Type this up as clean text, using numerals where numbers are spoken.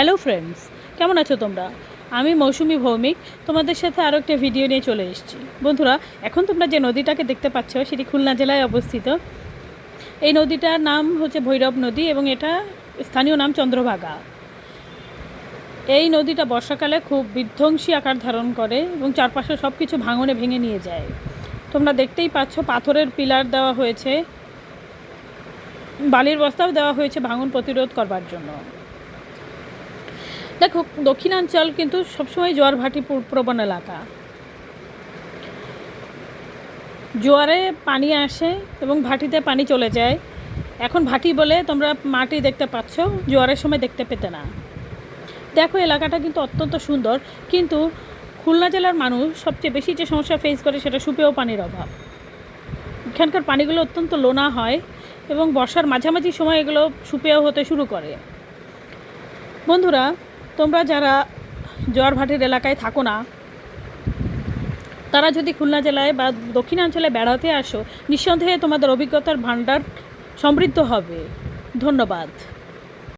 Hello friends, কেমন আছো তোমরা? আমি মৌসুমি ভৌমিক তোমাদের সাথে আরও একটা ভিডিও নিয়ে চলে এসেছি। বন্ধুরা, এখন তোমরা যে নদীটাকে দেখতে পাচ্ছ সেটি খুলনা জেলায় অবস্থিত। এই নদীটার নাম হচ্ছে ভৈরব নদী এবং এটা স্থানীয় নাম চন্দ্রভাগা। এই নদীটা বর্ষাকালে খুব বিধ্বংসী আকার ধারণ করে এবং চারপাশে সব কিছু ভাঙনে ভেঙে নিয়ে যায়। তোমরা দেখতেই পাচ্ছ পাথরের পিলার দেওয়া হয়েছে, বালির বস্তাও দেওয়া হয়েছে ভাঙন প্রতিরোধ করবার জন্য। দেখো, দক্ষিণাঞ্চল কিন্তু সবসময় জোয়ার ভাটি প্রবণ এলাকা। জোয়ারে পানি আসে এবং ভাটিতে পানি চলে যায়। এখন ভাটি বলে তোমরা মাটি দেখতে পাচ্ছ, জোয়ারের সময় দেখতে পেতে না। দেখো, এলাকাটা কিন্তু অত্যন্ত সুন্দর, কিন্তু খুলনা জেলার মানুষ সবচেয়ে বেশি যে সমস্যা ফেস করে সেটা সুপেয় পানির অভাব। এখানকার পানিগুলো অত্যন্ত লোনা হয় এবং বর্ষার মাঝামাঝি সময় এগুলো সুপেয় হতে শুরু করে। বন্ধুরা, তোমরা যারা জোয়ার ভাটির এলাকায় থাকো না, তারা যদি খুলনা জেলায় বা দক্ষিণাঞ্চলে বেড়াতে আসো, নিঃসন্দেহে তোমাদের অভিজ্ঞতার ভাণ্ডার সমৃদ্ধ হবে। ধন্যবাদ।